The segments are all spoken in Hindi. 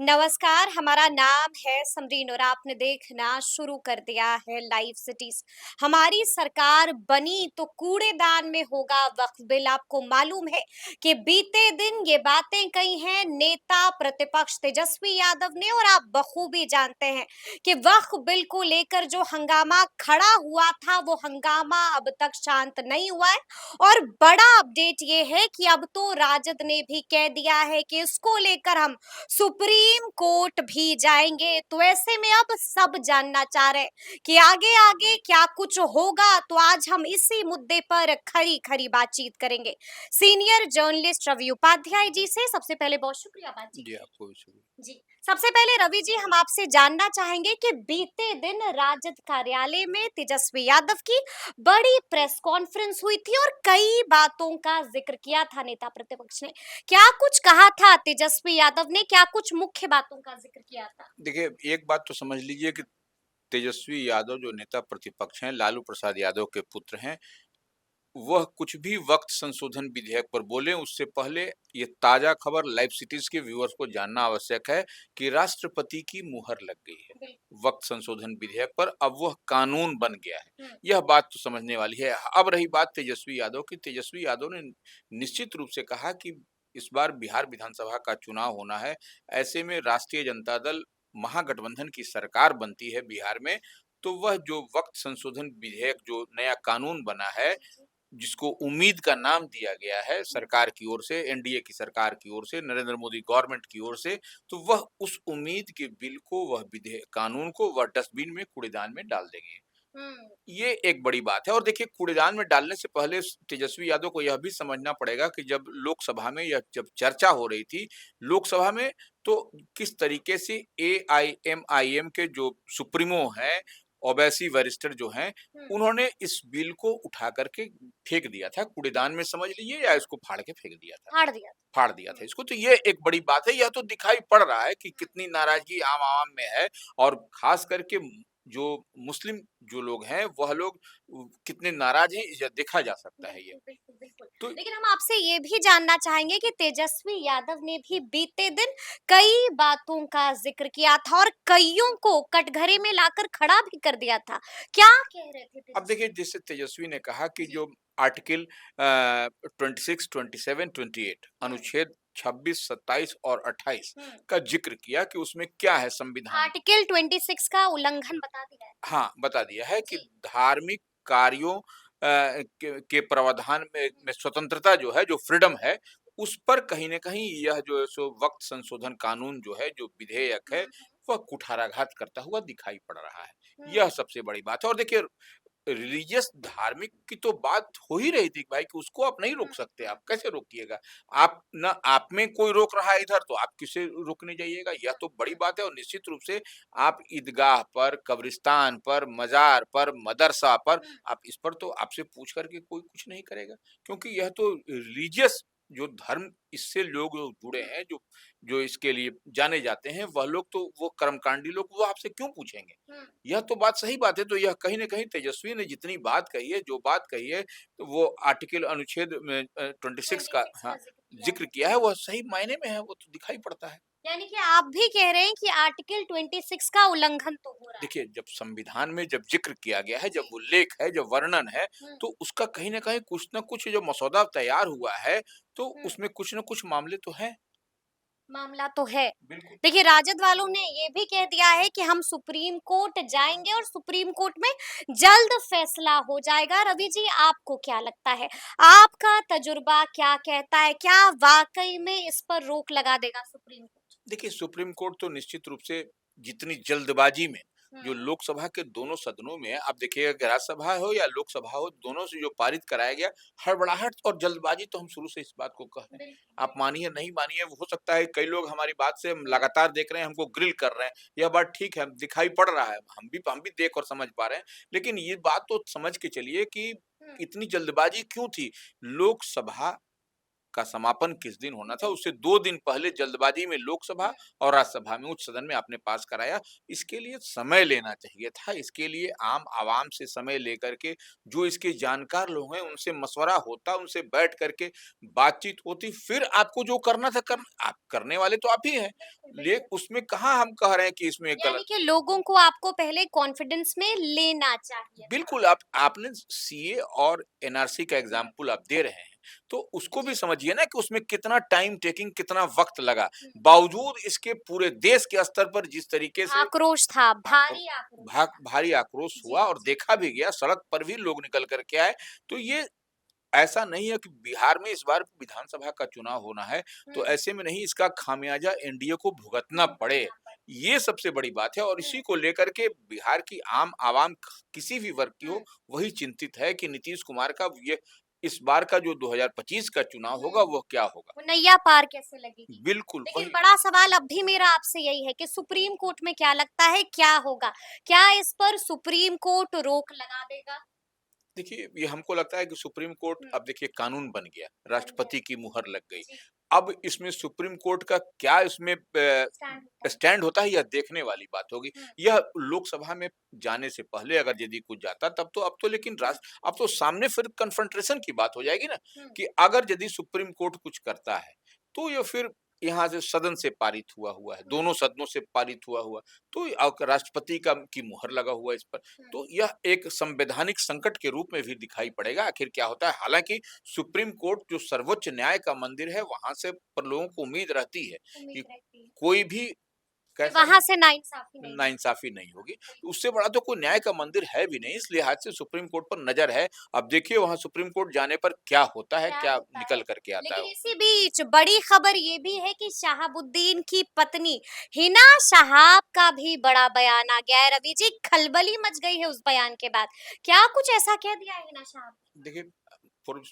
नमस्कार, हमारा नाम है समरीन और आपने देखना शुरू कर दिया है लाइव सिटीज। हमारी सरकार बनी तो कूड़ेदान में होगा वक्फ बिल। आपको मालूम है कि बीते दिन ये बातें कही हैं नेता प्रतिपक्ष तेजस्वी यादव ने, और आप बखूबी जानते हैं कि वक्फ बिल को लेकर जो हंगामा खड़ा हुआ था वो हंगामा अब तक शांत नहीं हुआ है। और बड़ा अपडेट ये है कि अब तो राजद ने भी कह दिया है कि इसको लेकर हम सुप्रीम कोर्ट भी जाएंगे। तो ऐसे में अब सब जानना चाह रहे हैं कि आगे आगे क्या कुछ होगा। तो आज हम इसी मुद्दे पर खरी खरी बातचीत करेंगे सीनियर जर्नलिस्ट रवि उपाध्याय जी से। सबसे पहले बहुत शुक्रिया बातचीत जी, के आपको भी शुक्रिया। लिए। जी, सबसे पहले रवि जी, हम आपसे जानना चाहेंगे कि बीते दिन राजद कार्यालय में तेजस्वी यादव की बड़ी प्रेस कॉन्फ्रेंस हुई थी और कई बातों का जिक्र किया था नेता प्रतिपक्ष ने। क्या कुछ कहा था तेजस्वी यादव ने, क्या कुछ मुख्य बातों का जिक्र किया था? देखिए, एक बात तो समझ लीजिए कि तेजस्वी यादव जो नेता प्रतिपक्ष हैं, लालू प्रसाद यादव के पुत्र हैं, वह कुछ भी वक़्त संशोधन विधेयक पर बोले, उससे पहले ये ताज़ा खबर लाइव सिटीज़ के व्यूअर्स को जानना आवश्यक है कि राष्ट्रपति की मुहर लग गई है। बिल्कुल। वक़्त संशोधन विधेयक पर अब वह कानून बन गया है। हुँ, यह बात तो समझने वाली है। अब रही बात तेजस्वी यादव की, तेजस्वी यादव ने निश्चित रूप से कहा कि इस बार बिहार विधानसभा का चुनाव होना है। ऐसे में राष्ट्रीय जनता दल महागठबंधन की सरकार बनती है बिहार में, तो वह जो वक़्त संशोधन विधेयक जो नया कानून बना है, जी, जी। जिसको उम्मीद का नाम दिया गया है हुँ, सरकार की ओर से, एनडीए की सरकार की ओर से, नरेंद्र मोदी गवर्नमेंट की ओर से, तो वह उस उम्मीद के बिल को, वह विधेयक कानून को वह डस्टबिन में, कूड़ेदान में डाल देंगे। हुँ, ये एक बड़ी बात है। और देखिए, कूड़ेदान में डालने से पहले तेजस्वी यादव को यह भी समझना पड़ेगा कि जब लोकसभा में यह जब चर्चा हो रही थी, लोकसभा में, तो किस तरीके से एआईएमआईएम के जो सुप्रीमो हैं, ओवैसी वरिष्ठ जो हैं, हुँ, उन्होंने इस बिल को उठा करके फेंक दिया था, कूड़ेदान में समझ लीजिए, या इसको फाड़ के फेंक दिया था। फाड़ दिया फाड़ दिया था। था हुँ, इसको, तो ये एक बड़ी बात है। यह तो दिखाई पड़ रहा है कि हुँ, कितनी नाराज़गी आम आवाम में है, और ख़ास करके जो मुस्लिम जो लोग हैं, वह लोग कितने नाराज़ हैं, यह देखा जा सकता है ये। बिल्कुल, बिल्कुल, बिल्कुल। तो लेकिन हम आपसे ये भी जानना चाहेंगे कि तेजस्वी यादव ने भी बीते दिन कई बातों का ज़िक्र किया था और कइयों को कटघरे में लाकर खड़ा भी कर दिया था। क्या कह रहे थे अब देखिए, तेजस्वी? जैसे तेजस्वी ने कहा कि जी। जो आर्टिकल 26, 27, 28 हुँ, अनुच्छेद 26, 27 और 28 हुँ। का ज़िक्र किया कि उसमें क्या है संविधान। आर्टिकल 26 का उल्लंघन बता दिया है। हाँ, बता दिया है कि जी। धार्मिक कार्यों के प्रावधान में स्वतंत्रता जो है, जो फ्रीडम है, उस पर कहीं न कहीं यह जो है सो वक़्त संशोधन कानून जो है, जो विधेयक हुँ, है, हुँ, वह कुठाराघात करता हुआ दिखाई पड़ रहा है। हुँ, यह सबसे बड़ी बात है। और देखिए, रिलीजियस धार्मिक की तो बात हो ही रही थी भाई, कि उसको आप नहीं हुँ, रोक सकते, हुँ, आप कैसे रोकिएगा? आप ना, आप में कोई रोक रहा है इधर, तो आप किसे रोकने जाइएगा? यह तो बड़ी बात है। और निश्चित रूप से आप ईदगाह पर, कब्रिस्तान पर, मज़ार पर, मदरसा पर, हुँ, आप इस पर तो आपसे पूछ करके कोई कुछ नहीं करेगा। क्योंकि यह तो रिलीजियस जो धर्म, इससे लोग जुड़े हुँ, हैं, जो जो इसके लिए जाने जाते हैं, वह लोग तो, वो कर्मकांडी लोग, वो आपसे क्यों पूछेंगे? हुँ। यह तो बात सही बात है। तो यह कहीं न कहीं तेजस्वी ने जितनी बात कही है, जो बात कही है, तो वो आर्टिकल अनुच्छेद में 26 का, 26 का हाँ, ज़िक्र किया ज़िक्र है। किया है, वह सही मायने में है, वो तो दिखाई पड़ता है। यानी कि आप भी कह रहे हैं कि आर्टिकल 26 का उल्लंघन तो हो रहा है। देखिए, जब संविधान में जब ज़िक्र किया गया है, जब जी। उल्लेख है, जब वर्णन है, हुँ, तो उसका कहीं न कहीं कुछ न कुछ जो मसौदा तैयार हुआ है, तो हुँ। उसमें कुछ न कुछ मामले तो हैं। मामला तो है। बिल्कुल। देखिए, राजद वालों ने ये भी कह दिया है कि हम सुप्रीम कोर्ट जाएँगे और सुप्रीम कोर्ट में जल्द फैसला हो जाएगा। रवि जी, आपको क्या लगता है? आपका तजुर्बा क्या कहता है? क्या वाक़ई में इस पर रोक लगा देगा सुप्रीम कोर्ट? देखिए, सुप्रीम कोर्ट तो निश्चित रूप से जितनी जल्दबाजी में, जो हुँ, लोकसभा के दोनों सदनों में, आप देखिएगा कि राज्यसभा हो या लोकसभा हो, दोनों से जो पारित कराया गया, हड़बड़ाहट और जल्दबाजी, तो हम शुरू से इस बात को कह रहे हैं। बिल्कुल, आप बिल्कुल। मानिए नहीं मानिए, हो सकता है कई लोग हमारी बात से हुँ, लगातार देख रहे हैं, हमको ग्रिल कर रहे हैं, यह बात ठीक है, दिखाई पड़ रहा है, हम भी देख और समझ पा रहे हैं। लेकिन ये बात तो समझ के चलिए कि हुँ, इतनी जल्दबाजी क्यों थी? लोकसभा का समापन किस दिन होना था, उससे 2 दिन पहले जल्दबाजी में लोकसभा और राज्यसभा में उच्च सदन में आपने पास कराया। इसके लिए समय लेना चाहिए था, इसके लिए आम आवाम से समय लेकर के जो इसके जानकार लोग हैं उनसे मशवरा होता, उनसे बैठ करके बातचीत होती, फिर आपको जो करना था आप करने वाले तो आप ही हैं। बिल्कुल, ले बिल्कुल। उसमें कहाँ हम कह रहे हैं कि इसमें यानी गलत। कि लोगों को आपको पहले कॉन्फिडेंस में लेना चाहिए था। बिल्कुल, आपने सीए और एनआरसी का हुँ, एग्जाम्पल आप दे रहे हैं, तो उसको भी जी। समझिए ना कि उसमें कितना टाइम टेकिंग कितना वक़्त लगा। हुँ। बावजूद इसके पूरे देश के स्तर पर जिस तरीके से आक्रोश था, अ, भारी आक्रोश था। भारी आक्रोश जी, हुआ और जी। देखा भी गया, सड़क पर भी लोग निकल कर के आए। तो ये ऐसा नहीं है कि बिहार में इस बार विधानसभा का चुनाव होना है, तो हुँ, ऐसे में नहीं इसका खामियाजा एनडीए को भुगतना पड़े, भुगतना पड़ा। ये सबसे बड़ी बात है और हुँ, इसी को लेकर के बिहार की आम आवाम किसी भी वर्ग की हुँ, हो, वही चिंतित है कि नीतीश कुमार का ये इस बार का जो 2025 का चुनाव हुँ। होगा, वो क्या होगा? वो नैया पार कैसे लगेगी? बिल्कुल, लेकिन वही। बड़ा सवाल अब भी मेरा आपसे यही है कि सुप्रीम कोर्ट में क्या लगता है, क्या होगा? क्या इस पर सुप्रीम कोर्ट रोक लगा देगा? देखिए, ये हमको लगता है कि सुप्रीम कोर्ट हुँ, अब देखिए कानून बन गया, बन गया। राष्ट्रपति की मुहर लग गई। जी, अब इसमें सुप्रीम कोर्ट का क्या इसमें स्टैंड होता है। स्टैंड होता है, यह देखने वाली बात होगी। हुँ, यह लोकसभा में जाने से पहले अगर यदि कुछ जाता तब तो अब तो लेकिन अब तो सामने फिर कन्फ्रंटेशन की बात हो जाएगी ना, हुँ, कि अगर यदि सुप्रीम कोर्ट कुछ करता है, तो ये फिर यहाँ से सदन से पारित हुआ हुआ है, हुँ, दोनों सदनों से पारित हुआ हुआ, तो राष्ट्रपति का की मुहर लगा हुआ है इस पर। हुँ, तो यह एक संवैधानिक संकट के रूप में भी दिखाई पड़ेगा, आखिर क्या होता है? हालाँकि सुप्रीम कोर्ट जो सर्वोच्च न्याय का मंदिर है, वहाँ से पर लोगों को उम्मीद रहती है उम्मीद कि रहती है कोई भी कि कैसा वहाँ भी से नाइंसाफ़ी नहीं होगी। नाइंसाफ़ी नहीं होगी। तो बिल्कुल, उससे बड़ा तो कोई न्याय का मंदिर है भी नहीं, इस लिहाज से सुप्रीम कोर्ट पर नज़र है। अब देखिए वहाँ सुप्रीम कोर्ट जाने पर क्या होता है, क्या क्या होता निकल है? कर के आता है लेकिन वो। इसी बीच बड़ी खबर ये भी है कि शहाबुद्दीन की पत्नी हिना शहाब का भी बड़ा बयान आ गया है। रवि जी, खलबली मच गई है उस बयान के बाद। क्या कुछ ऐसा कह दिया है हिना शहाब ने? देखिए पूर्व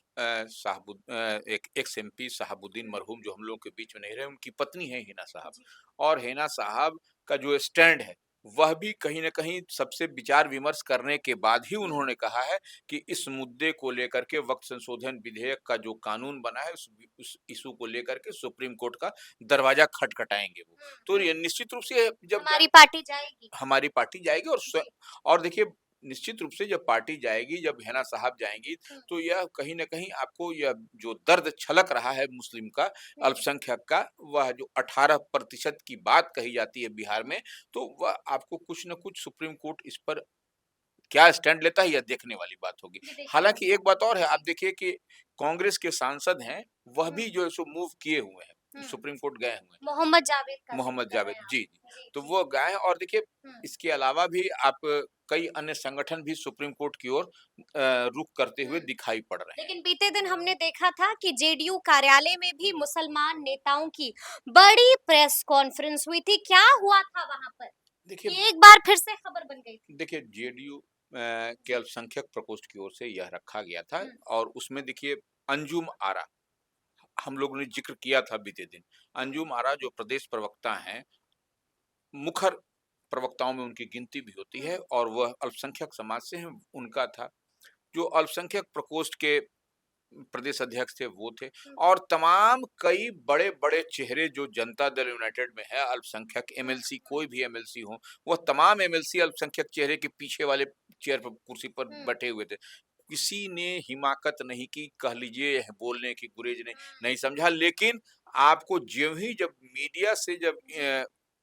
एक एक्स एमपी शहाबुद्दीन हुँ, मरहूम जो हम लोगों के बीच में नहीं रहे, उनकी पत्नी है हिना साहब। जी, और हिना साहब का जो स्टैंड है, वह भी कहीं न कहीं सबसे विचार-विमर्श करने के बाद ही हुँ, उन्होंने कहा है कि इस मुद्दे को लेकर के वक़्त संशोधन विधेयक का जो कानून बना है, उस इश्यू को लेकर के सुप्रीम कोर्ट का दरवाज़ा खटखटाएँगे वो। हुँ, तो हुँ। ये निश्चित रूप से जब हमारी पार्टी जाएगी। हमारी पार्टी जाएगी जी, और देखिए निश्चित रूप से जब पार्टी जाएगी, जब हिना साहब जाएँगी, हुँ, तो यह कहीं न कहीं आपको यह जो दर्द छलक रहा है मुस्लिम का, हुँ, अल्पसंख्यक का, वह जो 18% की बात कही जाती है बिहार में, तो वह आपको कुछ न कुछ सुप्रीम कोर्ट इस पर क्या स्टैंड लेता है, यह देखने वाली बात होगी। ये देखने वाली हालाँकि एक बात और है, बात। आप जी, देखिए कि कांग्रेस के सांसद हैं, वह हुँ, भी जो है सो मूव किए हुए हैं, हुँ। सुप्रीम कोर्ट गए हुए हैं। मोहम्मद जावेद का ज़िक्र मोहम्मद कर रहे जावेद, हैं आप। जी, जी। जी, तो जी। वो गए हैं और देखिए हुँ। इसके अलावा भी आप कई अन्य संगठन भी सुप्रीम कोर्ट की ओर रुख करते हुँ। हुए दिखाई पड़ रहे हैं। लेकिन बीते दिन हमने देखा था कि जेडीयू कार्यालय में भी मुसलमान नेताओं की बड़ी प्रेस कॉन्फ्रेंस हुई थी। क्या हुआ था वहां पर देखिए कि एक बार फिर से खबर बन गई थी? देखिए जेडीयू के जी। अल्पसंख्यक प्रकोष्ठ की ओर से यह रखा गया था हुँ, और उसमें देखिए अंजुम आरा, हम लोगों ने जिक्र किया था बीते दिन। अंजुम आरा जो प्रदेश प्रवक्ता हैं, मुखर प्रवक्ताओं में उनकी गिनती भी होती हुँ, है और वह अल्पसंख्यक समाज से हैं, उनका था। जो अल्पसंख्यक प्रकोष्ठ के प्रदेश अध्यक्ष थे वो थे हुँ, और तमाम कई बड़े-बड़े चेहरे जो जनता दल यूनाइटेड में है, अल्पसंख्यक हुँ, एमएलसी हुँ, कोई भी एमएलसी हो, वह तमाम एमएलसी अल्पसंख्यक चेहरे के पीछे वाले चेयर पर कुर्सी पर हुँ, बैठे हुए थे। किसी ने हिमाकत नहीं की, कह लीजिए बोलने की, गुरेज नहीं हुँ, नहीं समझा, लेकिन आपको ज्यों ही जब मीडिया से जी।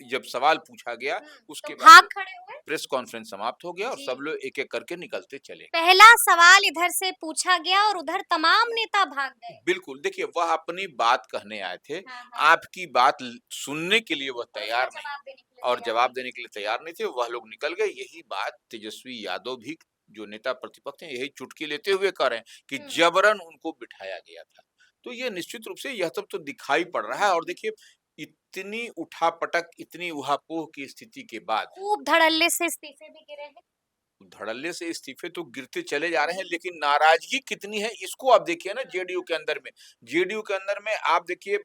जब सवाल पूछा गया, हुँ, तो उसके बाद भाग खड़े हुए? प्रेस कॉन्फ्रेंस समाप्त हो गया और जी। सब लोग एक-एक करके निकलते चले गए। पहला सवाल इधर से पूछा गया और उधर तमाम नेता भाग गए। बिल्कुल, देखिए वह अपनी बात कहने आए थे, हाँ, हाँ। आपकी बात सुनने के लिए वह और उसका तैयार नहीं जवाब देने के लिए और तैयार जवाब नहीं देने थे। के लिए तैयार नहीं थे, वह लोग निकल गए। यही बात तेजस्वी यादव भी जो नेता प्रतिपक्ष हैं, यही चुटकी लेते हुए कह रहे हैं कि हुँ, जबरन उनको बिठाया गया था। तो ये निश्चित रूप से यह सब तो दिखाई पड़ रहा है हुँ। और देखिए इतनी उठा-पटक, इतनी ऊहा-पोह की स्थिति के बाद खूब धड़ल्ले से इस्तीफे भी गिरे हैं। धड़ल्ले से इस्तीफे तो गिरते चले जा रहे हैं, जी। लेकिन नाराज़गी कितनी है इसको आप देखिए ना हुँ, जेडीयू हुँ, के अंदर में। जेडीयू के अंदर में आप देखिए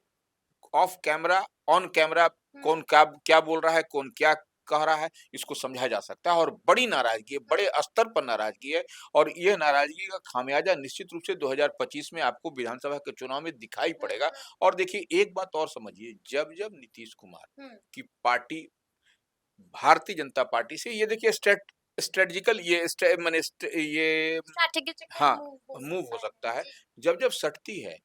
ऑफ कैमरा, ऑन कैमरा हुँ, कौन क्या क्या बोल रहा है, कौन क्या कह रहा है, इसको समझा जा सकता है और बड़ी नाराज़गी है, बड़े स्तर पर नाराज़गी है और ये नाराज़गी का खामियाज़ा निश्चित रूप से 2025 में आपको विधानसभा के चुनाव में दिखाई पड़ेगा। और देखिए एक बात और समझिए, जब-जब नीतीश कुमार की पार्टी भारतीय जनता पार्टी से ये देखिए स्ट्रेटेजिकल ये स्टे माने ये स्ट्रैटेजिकल हाँ, मूव हो मूव हो सकता है। सकता है। जी। जब-जब सटती है,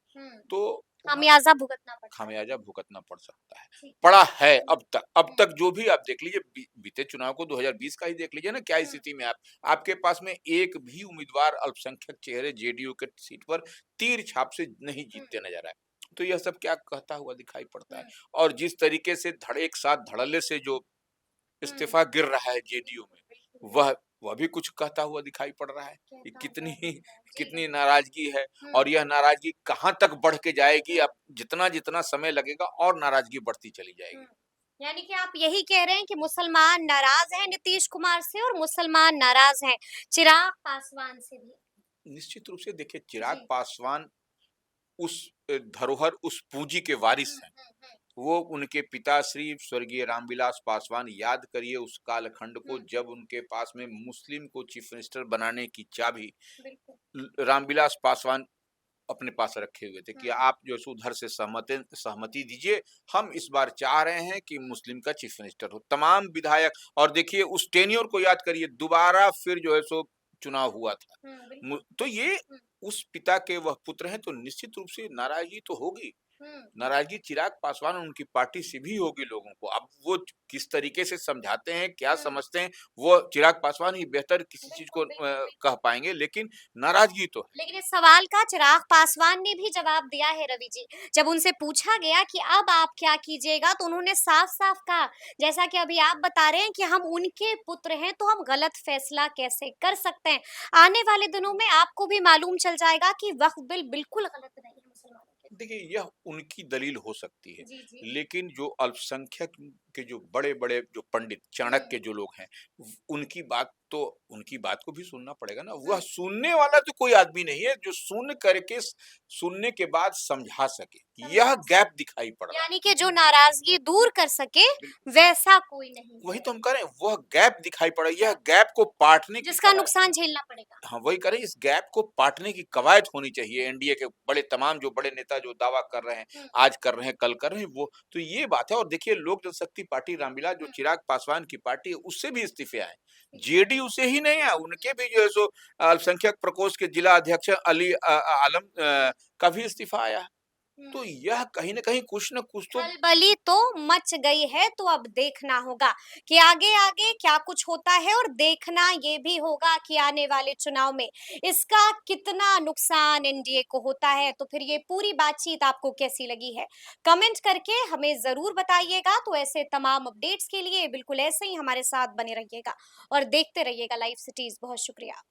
तो वहाँ खामियाजा भुगतना पड़ता है। खामियाजा भुगतना पड़ सकता है। ठीक है। पड़ा है हुँ, अब हुँ, तक जो भी आप देख लीजिए बीते चुनाव को 2020 का ही देख लीजिए ना क्या हुँ, स्थिति में आपके पास में एक भी उम्मीदवार अल्पसंख्यक चेहरे जेडीयू के सीट पर तीर छाप से नहीं हुँ, जीतते नजर आए। तो यह सब क्या कहता हुआ दिखाई पड़ता है हुँ, और जिस तरीके से एक साथ धड़ल्ले से जो हुँ। इस्तीफा गिर रहा है जेडीयू में, बिल्कुल, वह वह भी कुछ कहता हुआ दिखाई पड़ रहा है कि कहता कितनी हुआ दिखता है। जी। कितनी नाराजगी है हुँ, और यह नाराजगी कहाँ तक बढ़ के जाएगी, हुँ, अब जितना-जितना समय लगेगा और नाराजगी बढ़ती चली हुँ। जाएगी। यानी कि आप यही कह रहे हैं कि मुसलमान नाराज़ हैं नीतीश कुमार से और मुसलमान नाराज़ हैं चिराग पासवान से भी। निश्चित रूप से देखिए चिराग जी। पासवान उस धरोहर, उस पूंजी के वारिस हुँ, हैं। हुँ, हुँ, वो उनके पिताश्री स्वर्गीय रामविलास पासवान याद करिए उस कालखंड को हुँ, जब उनके पास में मुस्लिम को चीफ मिनिस्टर बनाने की चाबी बिल्कुल। रामविलास पासवान अपने पास रखे हुए थे कि हुँ, आप जो है सो उधर से सहमति दीजिए, हम इस बार चाह रहे हैं कि मुस्लिम का चीफ मिनिस्टर हो। तमाम विधायक और देखिए उस टेन्योर को याद करिए, दोबारा फिर जो है सो चुनाव हुआ था। हुँ, बिल्कुल। तो ये हुँ, उस पिता के वह पुत्र हैं, तो निश्चित रूप से नाराजगी तो होगी। हुँ, नाराजगी चिराग पासवान और उनकी पार्टी से भी होगी लोगों को। अब वो किस तरीके से समझाते हैं, क्या हुँ। समझते हैं, वो चिराग पासवान ही बेहतर किसी चीज़ बिल्कुल, को बिल्कुल, बिल्कुल। कह पाएँगे, लेकिन नाराजगी तो है। लेकिन इस सवाल का चिराग पासवान ने भी जवाब दिया है रवि जी। जब उनसे पूछा गया कि अब आप क्या कीजिएगा तो उन्होंने साफ-साफ कहा, जैसा कि अभी आप बता रहे हैं कि हम उनके पुत्र हैं तो हम गलत फैसला कैसे कर सकते हैं। आने वाले दिनों में आपको भी मालूम चल जाएगा कि वक्फ बिल बिल्कुल गलत नहीं है मुसलमानों के लिए। देखिए, यह उनकी दलील हो सकती है, जी, जी। लेकिन जो अल्पसंख्यक के जो बड़े-बड़े जो पंडित, हुँ, चाणक्य जो लोग हैं, उनकी बात को भी सुनना पड़ेगा ना। वह हुँ। सुनने वाला तो कोई आदमी नहीं है, जो सुनने के बाद समझा सके। यह समझा गैप सकते दिखाई पड़ हैं। रहा है। यानी कि जो नाराज़गी दूर कर सके बिल्कुल, वैसा कोई नहीं वही है। तो हम कह रहे हैं, वह गैप दिखाई पड़ रहा है। यह गैप गैप को पाटने की जिसका कवायद नुकसान झेलना पड़ेगा। हाँ, वही कह रहे हैं, इस गैप को पाटने की हुँ, कवायद होनी चाहिए हुँ, एनडीए के बड़े तमाम जो बड़े नेता जो दावा कर रहे हैं, हुँ, आज कर रहे हैं, कल कर रहे हैं, वो तो ये बात है। और देखिए लोक जनशक्ति पार्टी रामविलास जो हुँ, चिराग पासवान की पार्टी है, उससे भी इस्तीफे आए। ठीक है। जेडीयू से ही नहीं आए, उनके भी जो है सो अल्पसंख्यक प्रकोष्ठ के जिला अध्यक्ष आलम का भी इस्तीफा आया है। हुँ। तो यह कहीं न कहीं कुछ न कुछ तो खलबली तो मच गई है तो अब देखना होगा कि आगे आगे क्या कुछ होता है और देखना ये भी होगा कि आने वाले चुनाव में इसका कितना नुकसान एनडीए को होता है। तो फिर ये पूरी बातचीत आपको कैसी लगी है कमेंट करके हमें जरूर बताइएगा। तो ऐसे तमाम अपडेट्स के लिए बिल्कुल ऐसे ही हमारे साथ बने रहिएगा और देखते रहिएगा लाइव सिटीज। बहुत शुक्रिया।